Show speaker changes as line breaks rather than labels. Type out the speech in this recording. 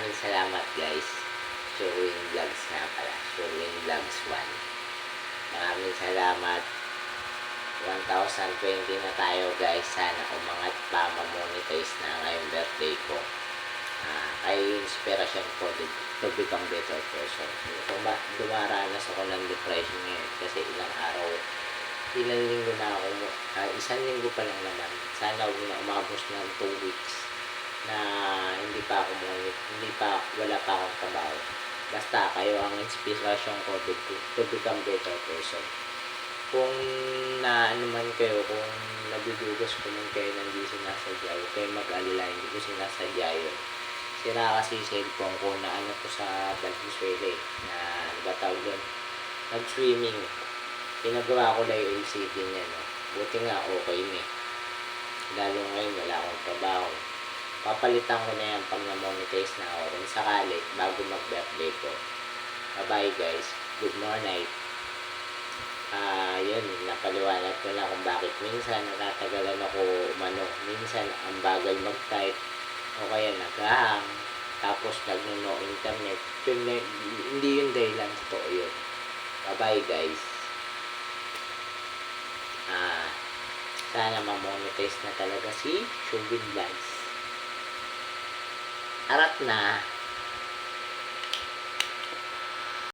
Maraming salamat guys. Showing Vlogs nga pala. Showing Vlogs 1. Maraming salamat. 1,020 na tayo guys. Sana umangat pa, ma-monetize na ngayong birthday ko. Kay inspirasyon ko to become better person. Kung dumaranas ako ng depression ngayon kasi ilang linggo na ako, isang linggo pa lang naman. Sana huwag na umabos ng 2 weeks na wala pa akong trabaho. Basta kayo ang inspirasyon ko to become better person. Kung naano man kayo, kung nabidugos ko man kayo na hindi sinasadya, huwag kayo mag-alala, hindi ko sinasadya yun. Sira kasi cellphone ko na ano ko sa Valenzuela na ano ba tawag doon? Nag-swimming. Pinagawa ko lang yung LCD niya, no? Buti nga okay na eh. Lalo ngayon wala akong trabaho. Papalitan ko na yan pag na-monetize na ako kung sakali bago mag-birthday ko. Bye guys. Good morning. Yun, napaliwanag ko na kung bakit minsan natatagalan ako umano. Minsan ang bagal mag-type o kaya nag-hang. Tapos nagno-no internet. Hindi yun dahilan. Totoo yun. Bye guys. Sana ma-monetize na talaga si Showbiz Vlogs. Harap na.